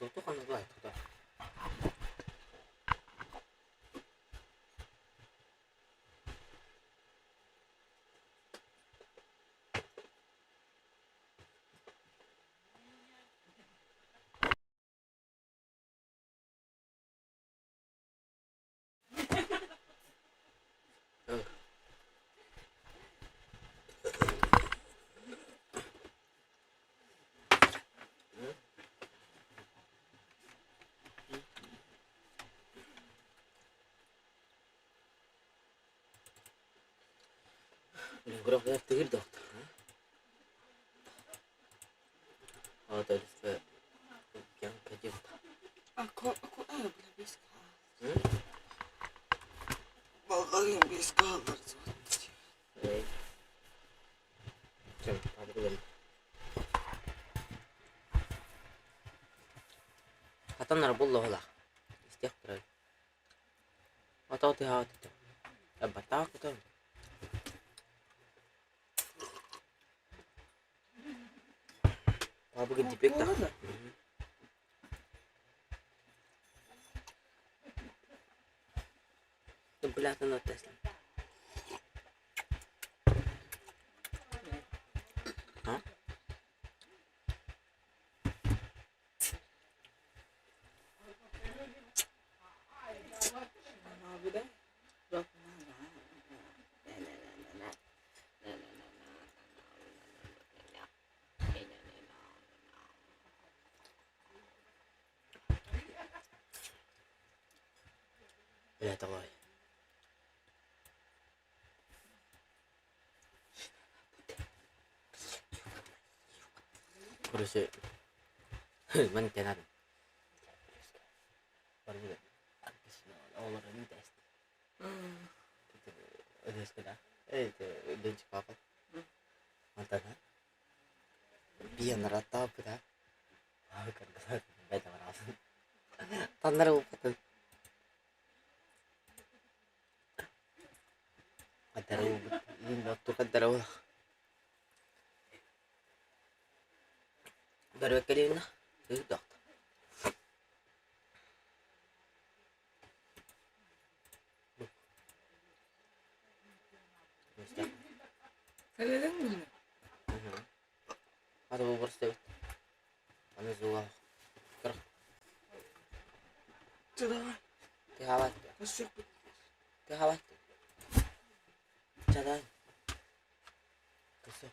Tuh kan gue tuh. Gue udah tidur dokter. Oh tadi yang kecil. Aku belum bisa. Hmm? Bakal yang bisa Eh, Cem, apa tuh? Kata narbullah lah. Istighfar. Atau tihat itu. Batak itu. Apa ganti pik tak? Tempelatan notes. Hah? Ya tahu. Terus man tenar. Baru juga. Oh, baru ini tes. Udah sudah. Itu udah cukup apa? Mantan. Biar nerata apa? Ah, kan kesal. Baca merasa. Tandar apa? Kadaro. Ini waktu kadaro. Baru kali na. Itu dokter. Mesti. Kalian mana? Atau bubur sih. Anu zuwa. Ker. Sudah. Tihawat. Masuk. Tihawat. Jalan. Kesok.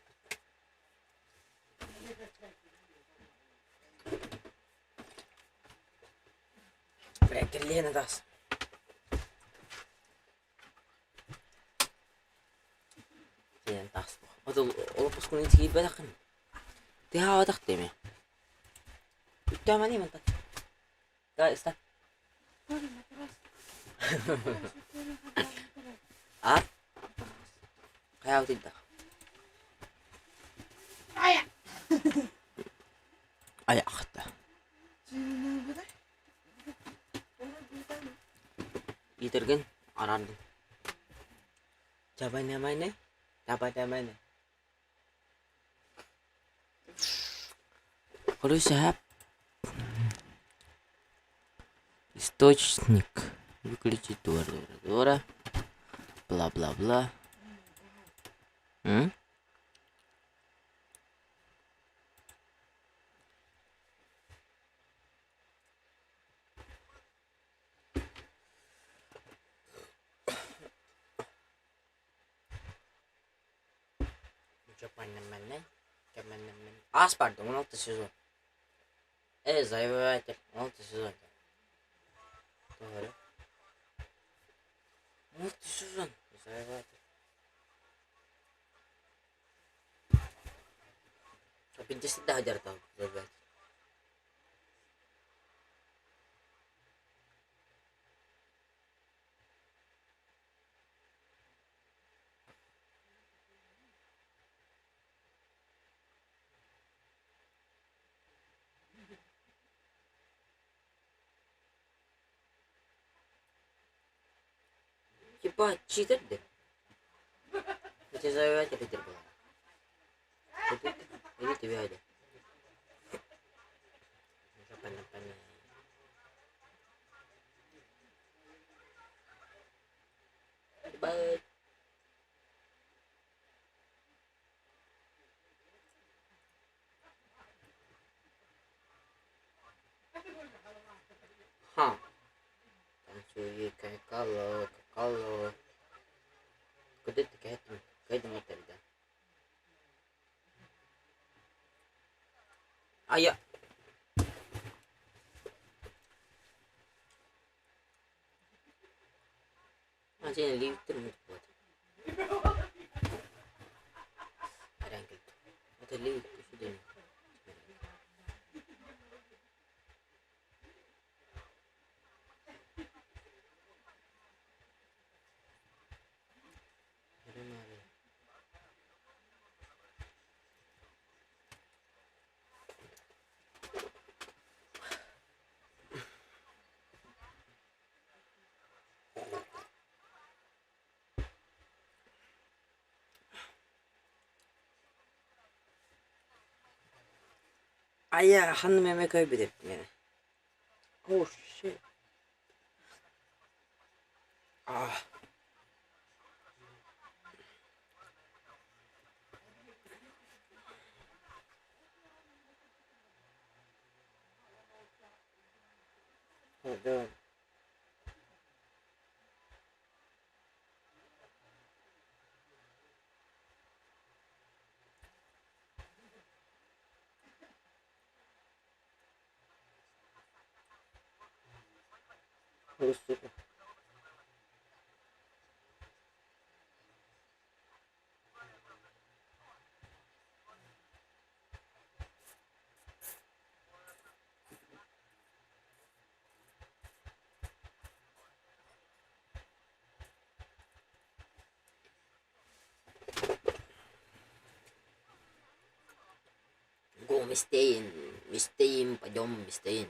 Berakhir lihat atas. Lihat atas. Atau pas kuning sikit banyak kan. Tihawat tak teme. Itu mana nih mantap. Guys, tak. Ah? Kaya ako tidak. Ayah. Ay, akta. Itergen aran. Siapa namanya? Siapa namanya? Kalau siap. Источник. Выключить Дора. Бла-бла-бла. Аспарт, он алты сезон. Заявляйте, 6 сезон. Doğru. 6 сезон. Заявляйте. Pinjasi dah ajar tau. Zaявляйте. Типа cheater deh. Baca saya aja Peter Pan. Ini TV aja. Pane-pane. But huh. Tansui kai kalo. Kudet kayak itu tadi. Ayo. Masih live terus buat. Ada yang gitu. Ada live sudah. Ayah, han meme kaybettim yine. Oh shit. Ah. Hadi. Husuk. Go Mistein, payom Mistein.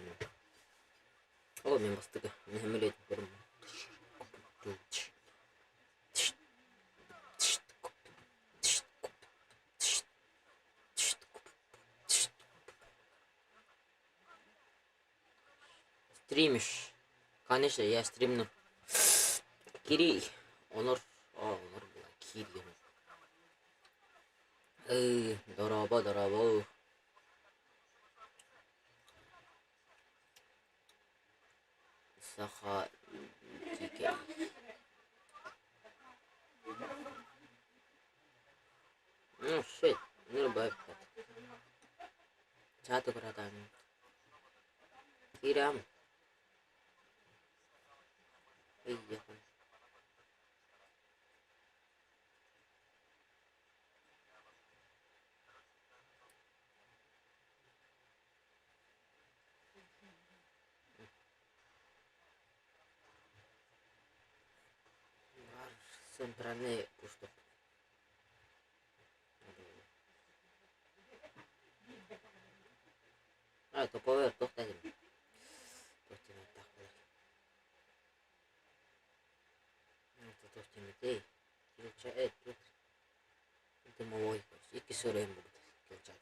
Oh, may basta ka. Nahimulit ko rin. Streamish. Конечно, я стримну. Кири. Онор. Онор была. Кири. Дорого. Саха. Кикей. Oh shit. Ini baik. Satu keratan. Kiram. Iya kan. Sentralnya pusat. Ah, itu power tuh tadi. Tuh cerita lagi. Tuh cerita. Kita chat tuh. Itu mau woi. Iki sore yang begitu. Kita chat.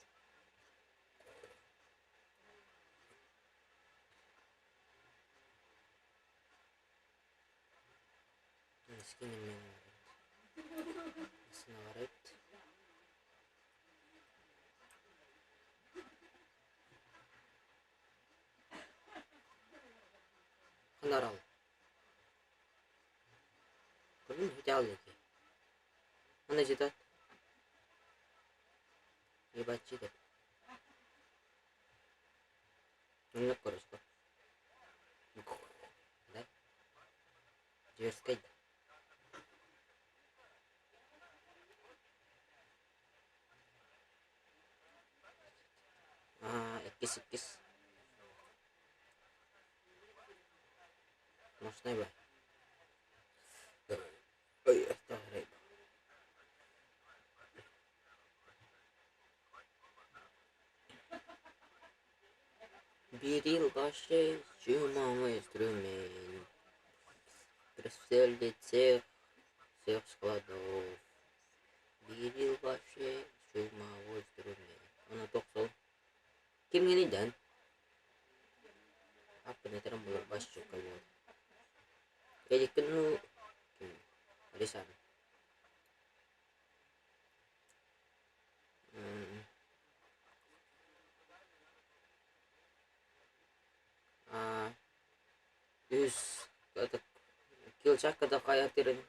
Skin yang Snaret. Kendaraan. Kami jauh lagi. Mana cerita? Ini baca deh. Ini korus kok. Dah. Jelas kayak. Ah, ekis. Maksudnya apa? Oh iya, tahu. Biril başı чумамы инструмент. Представили всех складов. Biril başı чумамы инструмент. Она токсол. Kim gini dan? Apa nih terang belum pas juga buat. Jadi kan lu ada sana. Hmm. Ah, yus kata kill cak kata kayak tiran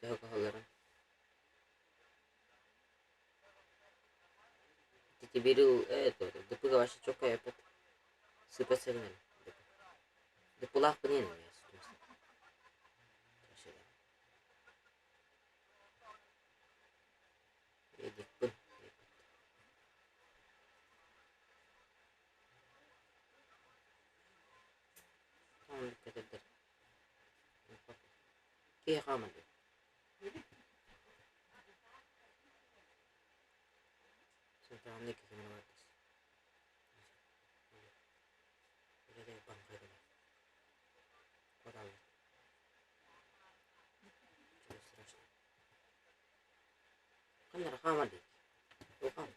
jaga halaran. Titi biru tuh depu gak masih coba ya pet. Super sengen. Depulah penin ya. Jadi pun. Kamu kata ter. Kaya kaman deh. Sekarang nih kita mau atas. Udah deh bang kayak gini. Kau tahu. Terus. Kan rekaman deh. Tuh kamu.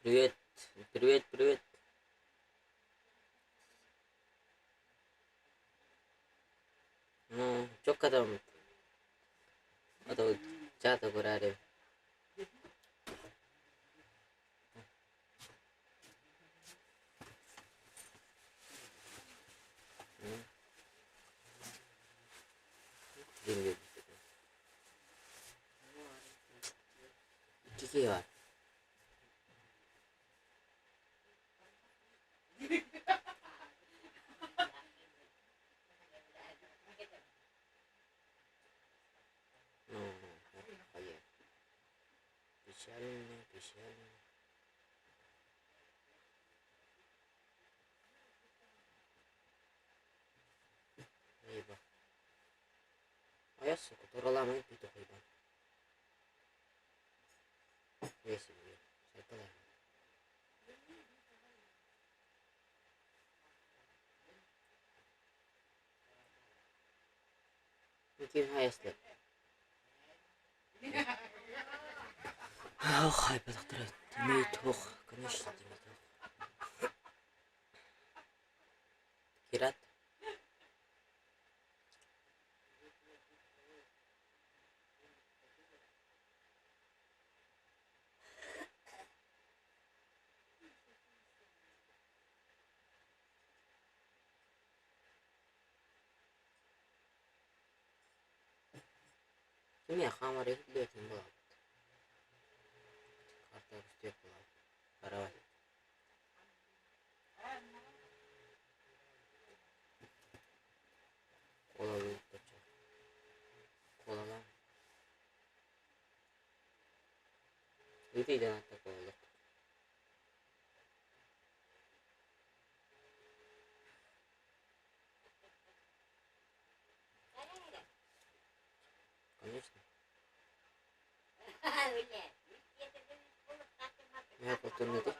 Привет. Привет. Ну, чё там? Atau jatuh berada. Gini. Kiki ya. No, kayak. Spesial. Iya, Bang. Ayos, kotor lama itu kayak Bang. Yes, iya. Saya telah. Mungkin ayos deh. Хай бэлгтрээ. Тэмээ тух конечно тэмээ тух. Хират. Тэмээ хамаар ихлээ юм байна. Карта өстэй байна. Бараа. Колоо утгач. Колоо. Үгүй дээ надад колоо. Конечно. Я потом не так.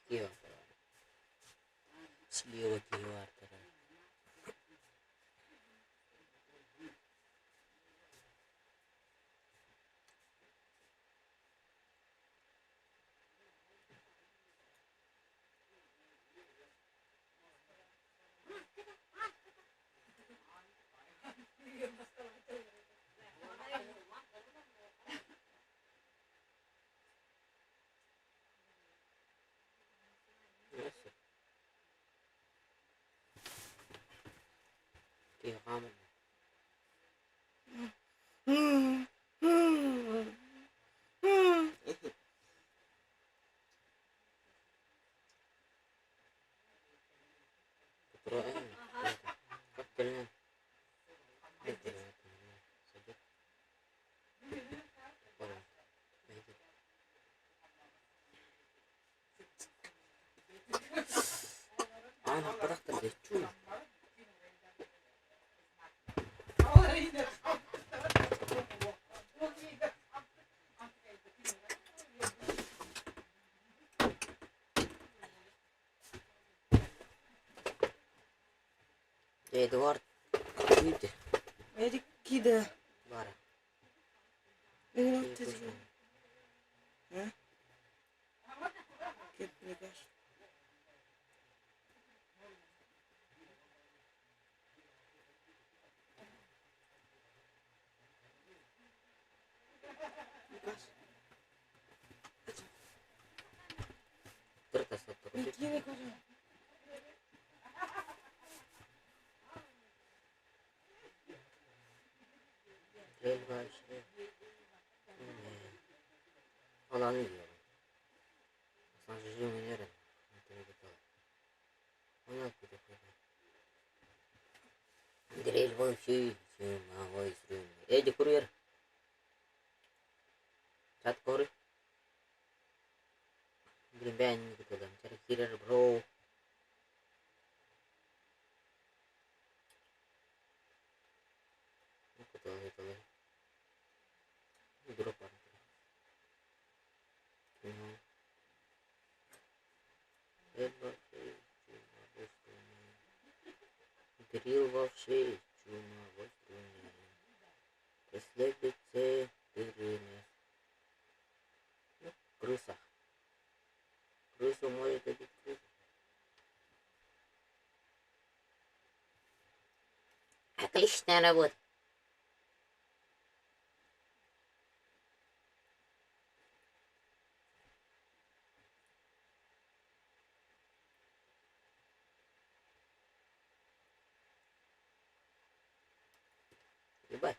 Iya. Слева километр. Edward gitu Erik kida. bara Dengan waktu sih. Hah? Kita guys. Guys. terus satu Mikirnya kau. falan diyor. Aslında çocuğun yerim. Ona kutu. Direl voice cuma voice room. Di courier. Chat courier. Green band gitu kan. Cari courier bro. Itu. Ini drop kan. Drill voice cuma voice room. Следуйте дырыны. Крыса. Крысу может убить крыса. Отличная работа. Ебать.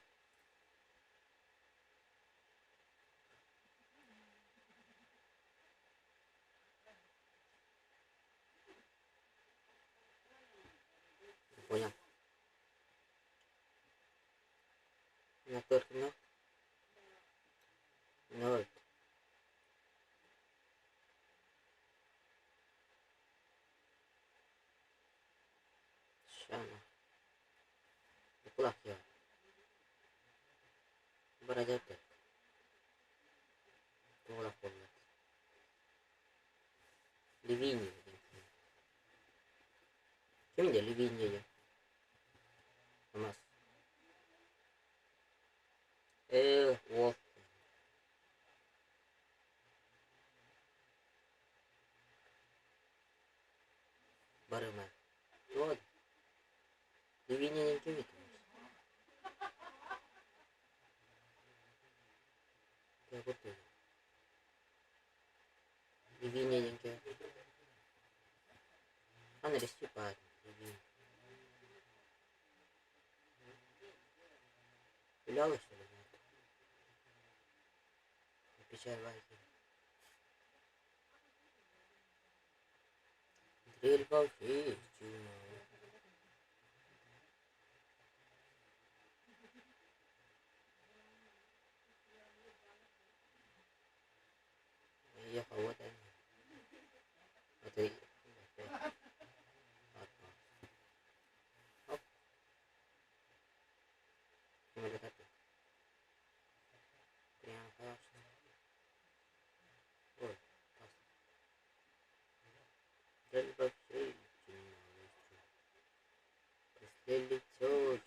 Понял. На торт ног. Ноль. Шана. Плак я. Бородатый. Тула комната. Ливини. Чем я ливини? Намаз. Волк. Барыма. Вот. Ливини не кивит. Я готов. Ливини не кивит. Она растипает. Гуляла, что ли? Печаль лайки. Дрель волчий. Ехал вот они. Это оп. Вот это. Прям хорошо. Ой, классно. Дрель волчий. Если лицо,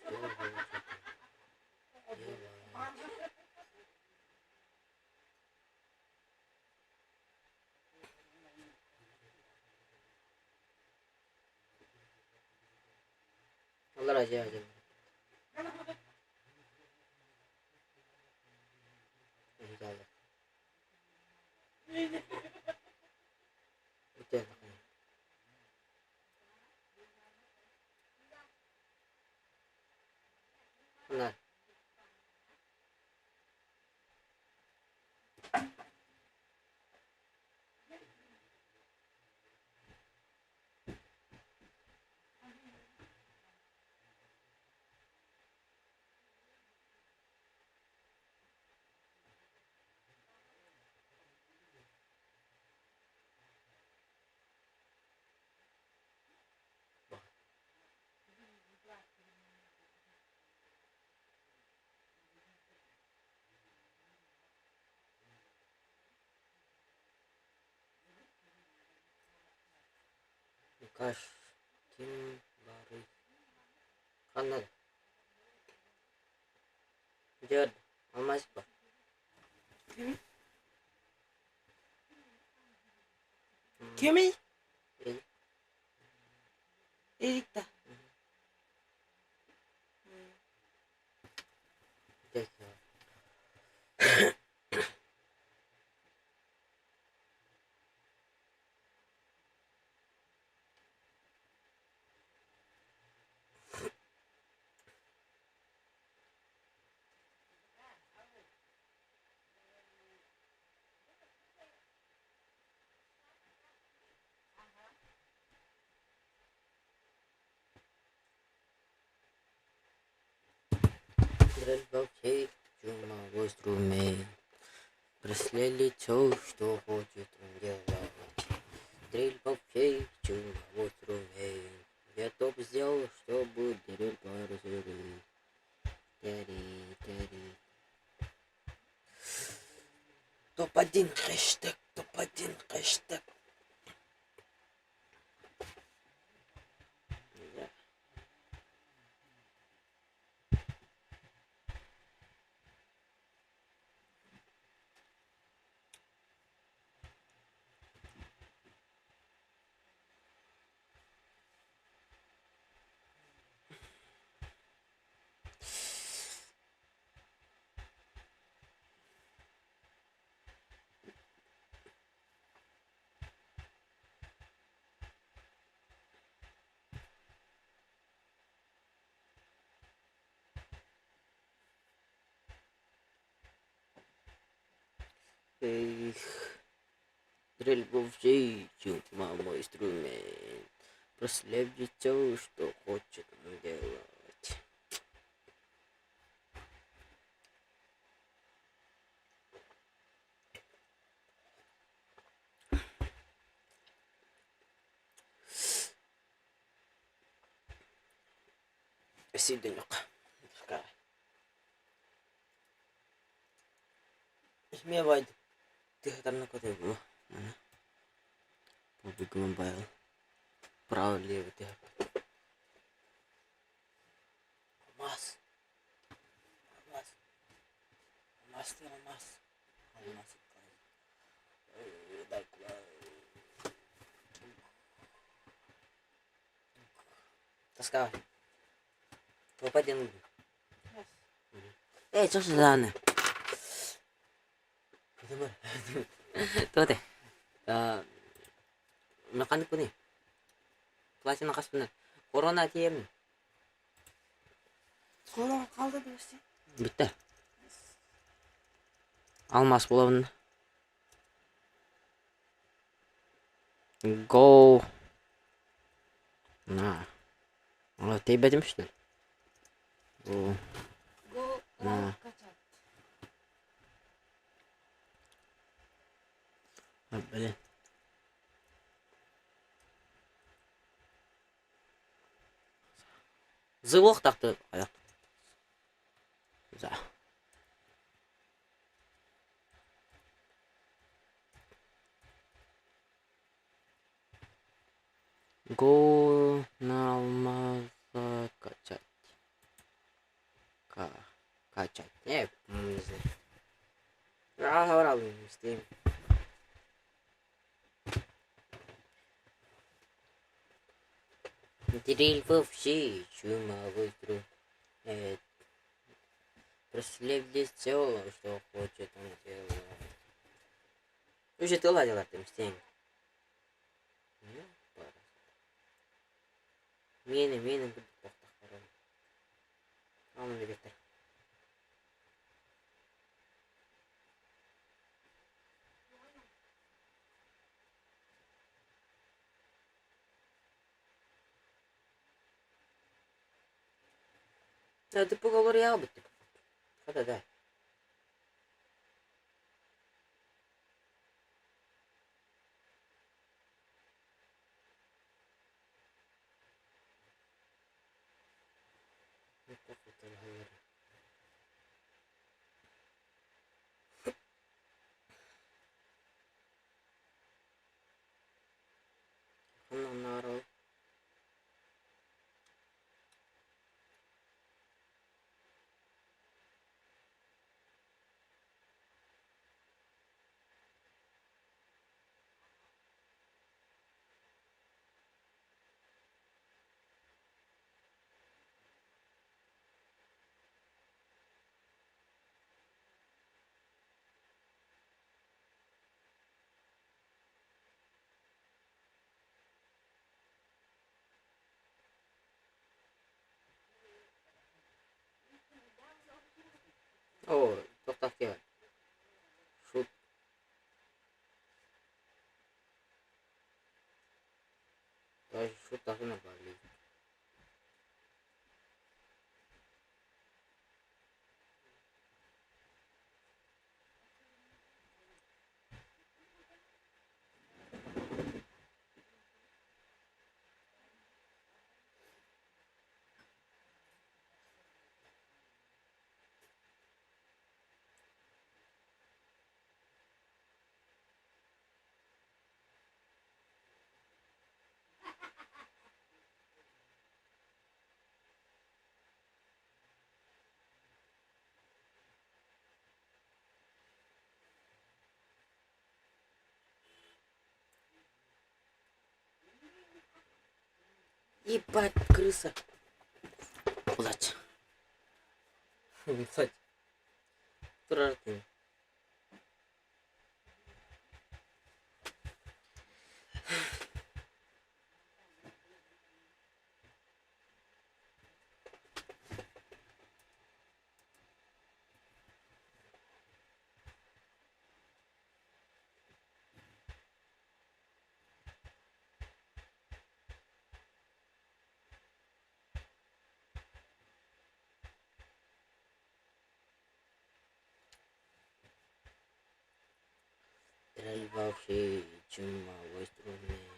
Allah raja aja. Insyaallah. Itu enaknya. Benar. Bekas tim baru Anladım. Gördüm. Olmaz bu. Kimin? Hmm. Kimin? İyi. Erik'te. Peki. Вообще, чума воструме. Преследли то, что хочет он делать. Дрель вообще, чума воструме. Я топ сделал, чтобы дрель поразили. Тари. Топ-1 хэштег, топ-1 хэштег. Да. Эх, дрель вообще, чума мой инструмент. Преследли то, что хочет он делать. Сиденек. Мне вайд. Ты там на коте был. Побегу байл. Право лево ты. Алмаз. Алмаз. Дай куда. Таскавай. Топ-1. Эй, что за Анна? Tuh teh, mekanik nih, kelasnya nakas bener. Corona aja ya, Sonra kaldı birisi. bitti. Almas bulalım. Go. Nah, tiba demişler. Go. Go. Ha. Kaçar. Böyle. Zıvık taktı ayak. Güzel. Go на алмаза качать. Качать. Не знаю. Говорил, с тем. Дрель вообще чума выстрел. Преследуй все, что хочет он делать. Уже ты ладила тем с тем. Мені буде похта хорон. А он не ветер. Да ты поговорил бы ты. Хода дай. Он народ. Oh, çok taktiği var. Şut. Daha şut takımına bağlı. Ебать, крыса. Блять. Блять. Страшно. Драйв вообще чума в инструмент.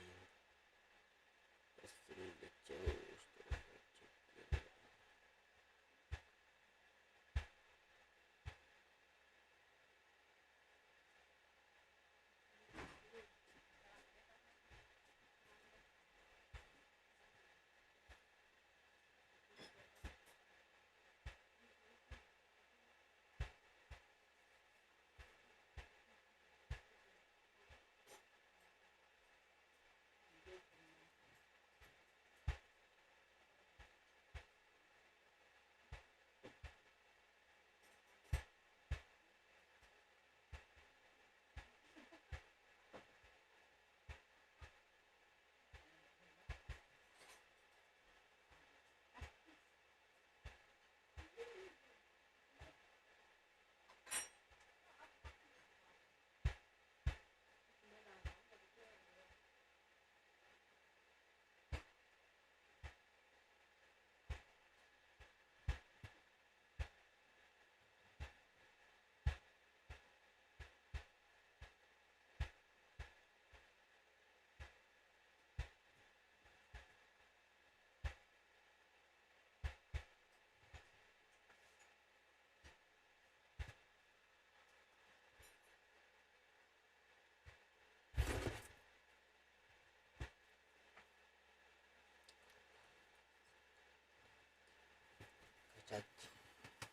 Качать.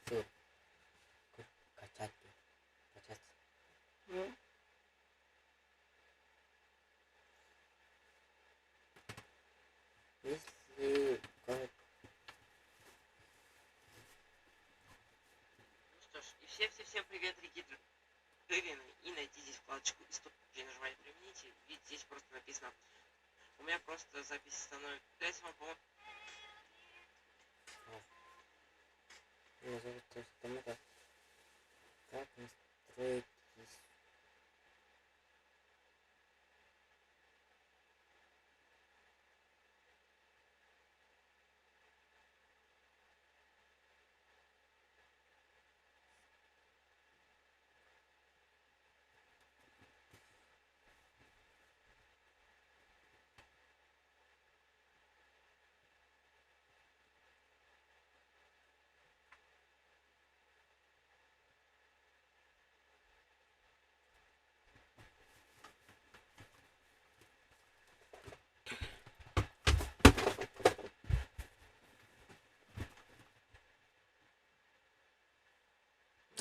Все. Качать. Качать. Если как... Ну что ж, и всем привет, дорогие друзья. И найти здесь вкладочку «История», нажимаете «Примените». Видите, здесь просто написано. У меня просто запись становится. Дайте вам помочь. Меня зовут Томата. Как настроить...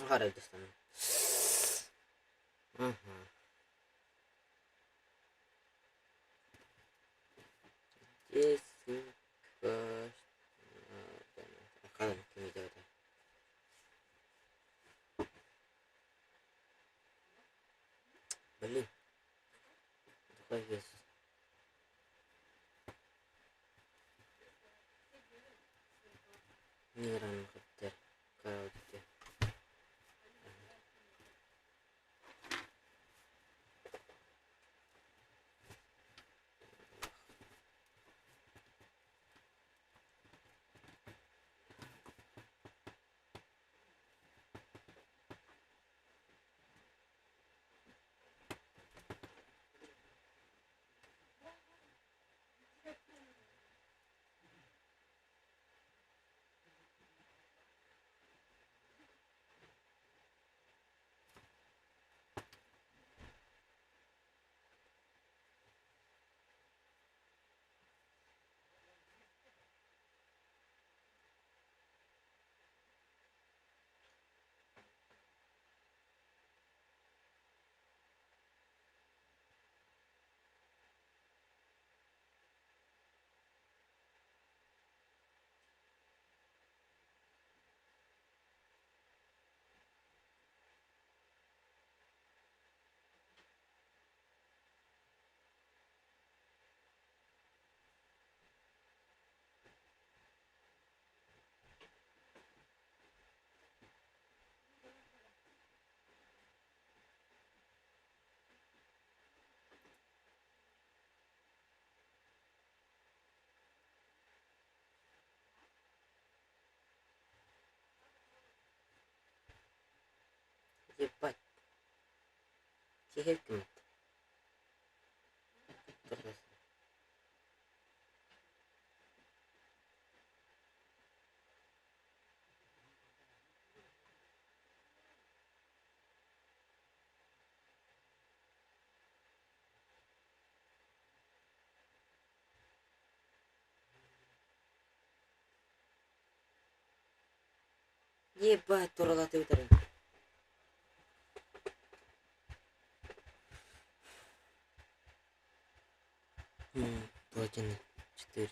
Гарри достану. Ага. Здесь ссылка. Bakalım kim videoda. Блин. Такой вес. Нейронный коптер. Короче. Ебать. Тихо. Ебать, туралатып өтөрөм. Платина 4.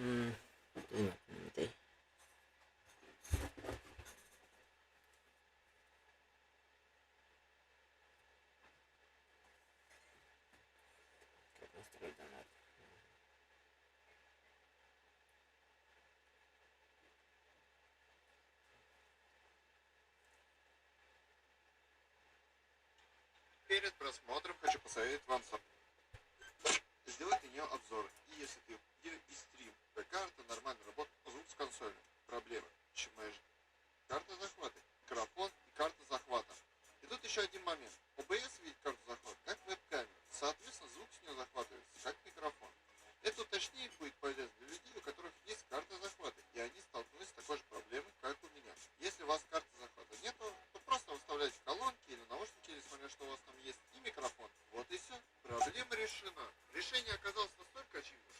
Мындай. Перед просмотром хочу посоветовать вам сделать на нее обзор. И если ты и стрим, то карта нормально работает, звук с консоли. Проблема. Карта захвата, микрофон и карта захвата. И тут еще один момент. OBS видит карту захвата как веб-камера. Соответственно, звук с нее захватывается как микрофон. Это уточнение будет полезно для людей, у которых есть карта захвата, и они столкнулись с такой же проблемой, как у меня. Если у вас карты захвата нету, то просто вставляйте колонки или наушники, или смотря что у вас там есть, и микрофон. Вот и все. Проблема решена. Решение оказалось настолько очевидным,